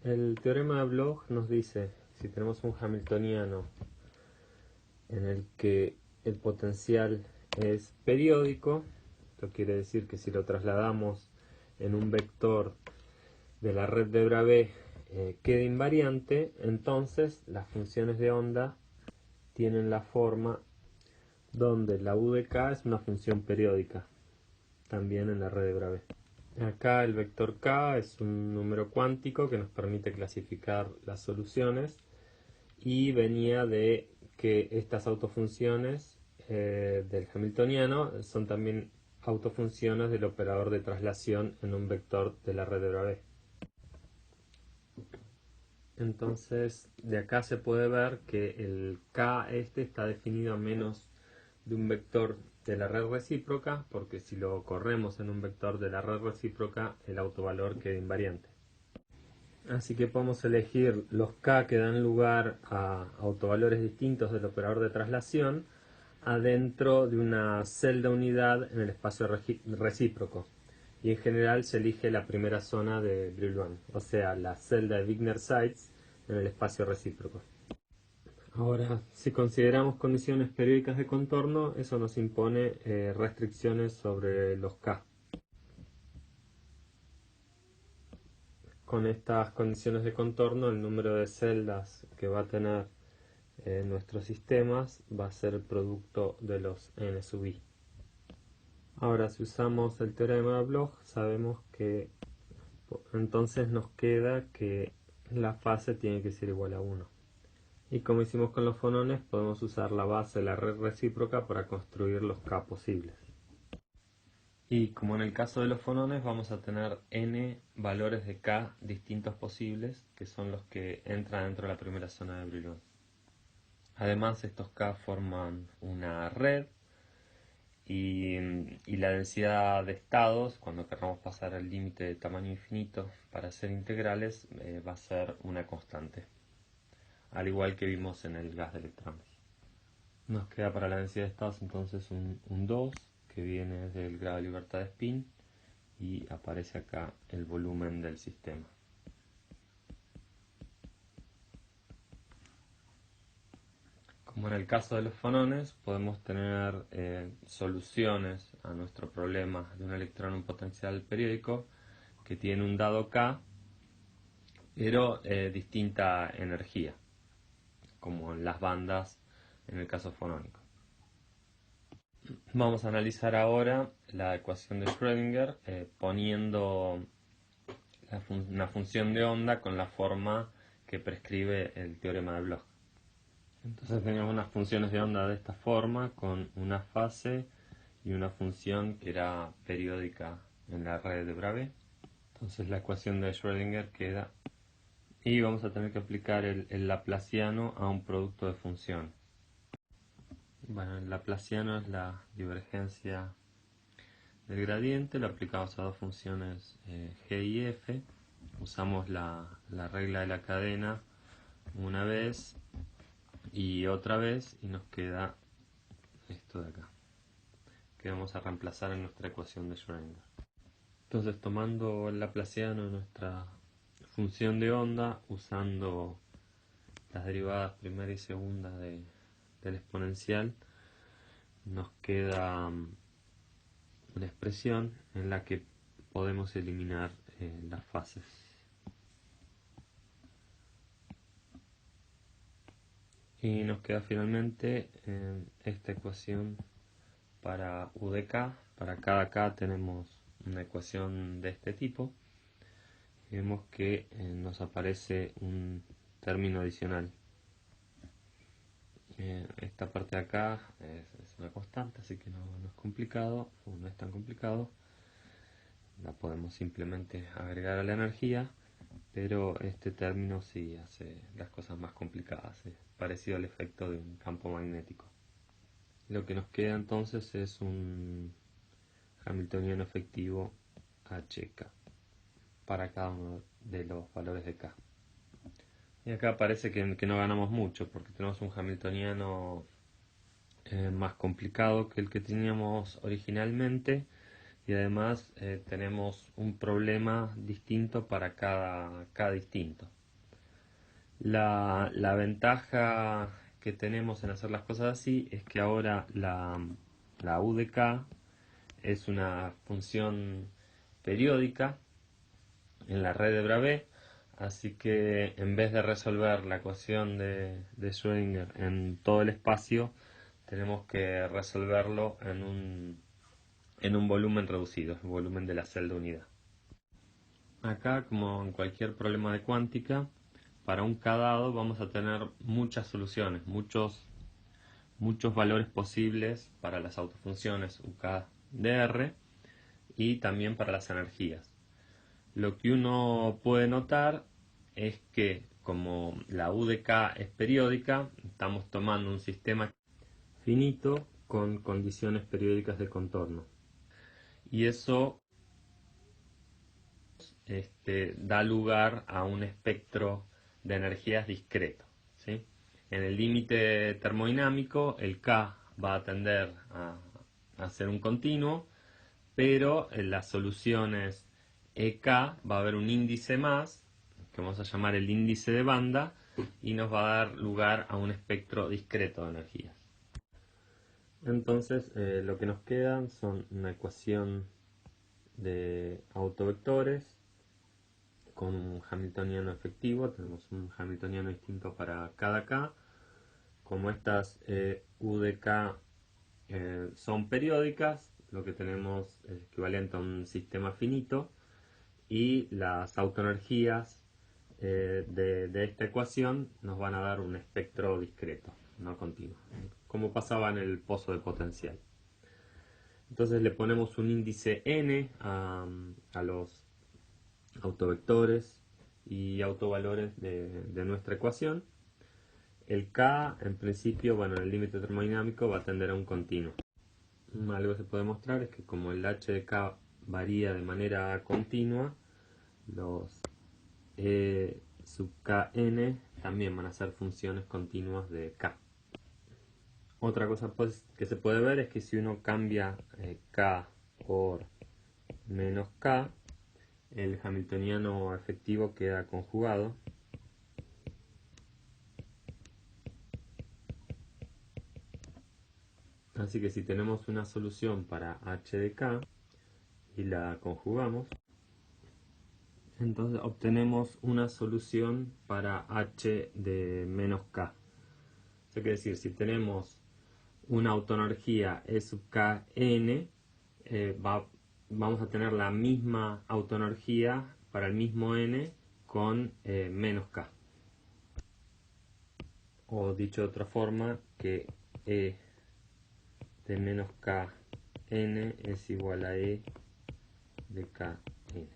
El teorema de Bloch nos dice, si tenemos un hamiltoniano en el que el potencial es periódico, esto quiere decir que si lo trasladamos en un vector de la red de Bravais queda invariante, entonces las funciones de onda tienen la forma donde la u de k es una función periódica, también en la red de Bravais. Acá el vector k es un número cuántico que nos permite clasificar las soluciones y venía de que estas autofunciones del hamiltoniano son también autofunciones del operador de traslación en un vector de la red de Bravais. Entonces de acá se puede ver que el k está definido a menos de un vector de la red recíproca, porque si lo corremos en un vector de la red recíproca el autovalor queda invariante. Así que podemos elegir los k que dan lugar a autovalores distintos del operador de traslación adentro de una celda unidad en el espacio recíproco. Y en general se elige la primera zona de Brillouin, o sea, la celda de Wigner-Seitz en el espacio recíproco. Ahora, si consideramos condiciones periódicas de contorno, eso nos impone restricciones sobre los k. Con estas condiciones de contorno, el número de celdas que va a tener nuestros sistemas va a ser el producto de los n sub i. Ahora, si usamos el teorema de Bloch, sabemos que entonces nos queda que la fase tiene que ser igual a 1. Y como hicimos con los fonones, podemos usar la base de la red recíproca para construir los k posibles. Y como en el caso de los fonones, vamos a tener n valores de k distintos posibles, que son los que entran dentro de la primera zona de Brillouin. Además, estos k forman una red y la densidad de estados, cuando queramos pasar el límite de tamaño infinito para hacer integrales, va a ser una constante, al igual que vimos en el gas de electrones. Nos queda para la densidad de estados entonces un 2, que viene del grado de libertad de spin, y aparece acá el volumen del sistema. Como en el caso de los fonones, podemos tener soluciones a nuestro problema de un electrón en potencial periódico que tiene un dado K, pero distinta energía, como en las bandas en el caso fonónico. Vamos a analizar ahora la ecuación de Schrödinger poniendo una función de onda con la forma que prescribe el teorema de Bloch. Entonces teníamos unas funciones de onda de esta forma, con una fase y una función que era periódica en la red de Bravais. Entonces la ecuación de Schrödinger queda, y vamos a tener que aplicar el laplaciano a un producto de funciones. Bueno, el laplaciano es la divergencia del gradiente, lo aplicamos a dos funciones g y f. Usamos la regla de la cadena una vez y otra vez, y nos queda esto de acá, que vamos a reemplazar en nuestra ecuación de Schrödinger. Entonces, tomando el laplaciano en nuestra función de onda, usando las derivadas primera y segunda del exponencial, nos queda una expresión en la que podemos eliminar las fases. Y nos queda finalmente esta ecuación para u de k. Para cada k tenemos una ecuación de este tipo. Y vemos que nos aparece un término adicional. Esta parte de acá es una constante, así que no es complicado, o no es tan complicado. La podemos simplemente agregar a la energía, pero este término sí hace las cosas más complicadas, es parecido al efecto de un campo magnético. Lo que nos queda entonces es un hamiltoniano efectivo HK para cada uno de los valores de K. Y acá parece que no ganamos mucho, porque tenemos un hamiltoniano más complicado que el que teníamos originalmente, y además tenemos un problema distinto para cada distinto. La ventaja que tenemos en hacer las cosas así es que ahora la UDK es una función periódica en la red de Bravais, así que en vez de resolver la ecuación de Schrödinger en todo el espacio, tenemos que resolverlo en un volumen reducido, el volumen de la celda unidad. Acá, como en cualquier problema de cuántica, para un k dado vamos a tener muchas soluciones, muchos valores posibles para las autofunciones UK de R y también para las energías. Lo que uno puede notar es que como la U de K es periódica, estamos tomando un sistema finito con condiciones periódicas de contorno. Y eso da lugar a un espectro de energías discreto, ¿sí? En el límite termodinámico, el K va a tender a ser un continuo, pero en las soluciones EK va a haber un índice más, que vamos a llamar el índice de banda, y nos va a dar lugar a un espectro discreto de energías. Entonces, lo que nos quedan son una ecuación de autovectores con un hamiltoniano efectivo. Tenemos un hamiltoniano distinto para cada K. Como estas U de K son periódicas, lo que tenemos es equivalente a un sistema finito, y las autoenergías de esta ecuación nos van a dar un espectro discreto, no continuo, como pasaba en el pozo de potencial. Entonces le ponemos un índice n a los autovectores y autovalores de nuestra ecuación. El k, en principio, bueno, en el límite termodinámico va a tender a un continuo. Algo que se puede mostrar es que como el h de k varía de manera continua, los sub kn también van a ser funciones continuas de k. Otra cosa pues, que se puede ver es que si uno cambia k por menos k, el hamiltoniano efectivo queda conjugado. Así que si tenemos una solución para h de k y la conjugamos, entonces obtenemos una solución para h de menos k. Eso quiere decir, si tenemos una autoenergía E sub k n, vamos a tener la misma autoenergía para el mismo n con menos k. O dicho de otra forma, que E de menos k n es igual a E de k n.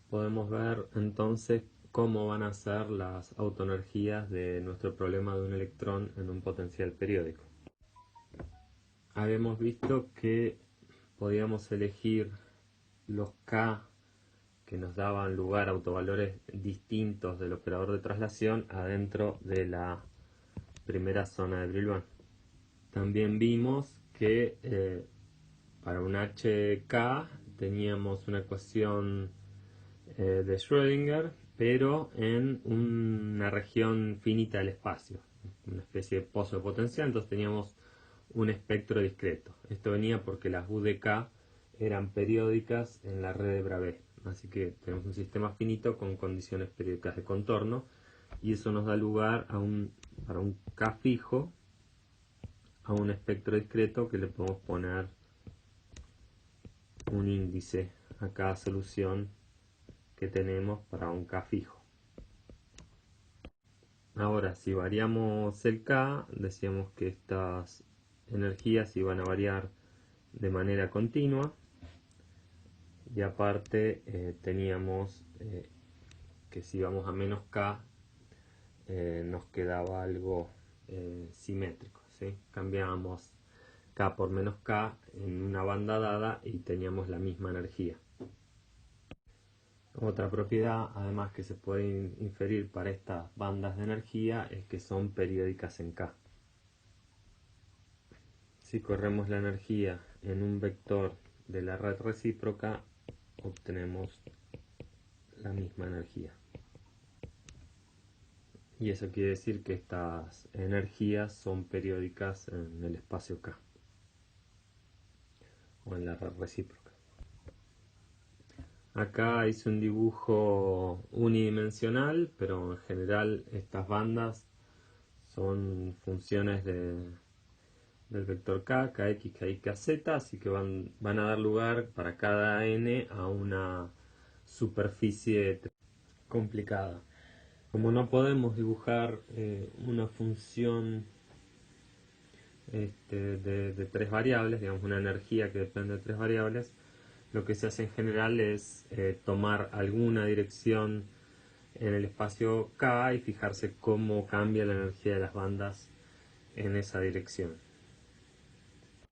Podemos ver entonces cómo van a ser las autoenergías de nuestro problema de un electrón en un potencial periódico. Habíamos visto que podíamos elegir los K que nos daban lugar a autovalores distintos del operador de traslación adentro de la primera zona de Brillouin. También vimos que para un HK teníamos una ecuación de Schrödinger, pero en una región finita del espacio, una especie de pozo de potencial, entonces teníamos un espectro discreto. Esto venía porque las UDK eran periódicas en la red de Bravais, así que tenemos un sistema finito con condiciones periódicas de contorno, y eso nos da lugar para un K fijo, a un espectro discreto que le podemos poner un índice a cada solución que tenemos para un K fijo. Ahora, si variamos el K, decíamos que estas energías iban a variar de manera continua, y aparte teníamos que si vamos a menos K nos quedaba algo simétrico, ¿sí? Cambiábamos K por menos K en una banda dada y teníamos la misma energía. Otra propiedad, además, que se puede inferir para estas bandas de energía es que son periódicas en K. Si corremos la energía en un vector de la red recíproca obtenemos la misma energía. Y eso quiere decir que estas energías son periódicas en el espacio K o en la red recíproca. Acá hice un dibujo unidimensional, pero en general estas bandas son funciones del vector K, Kx, Ky, Kz, así que van a dar lugar para cada n a una superficie complicada. Como no podemos dibujar una función de tres variables, digamos una energía que depende de tres variables, lo que se hace en general es tomar alguna dirección en el espacio K y fijarse cómo cambia la energía de las bandas en esa dirección.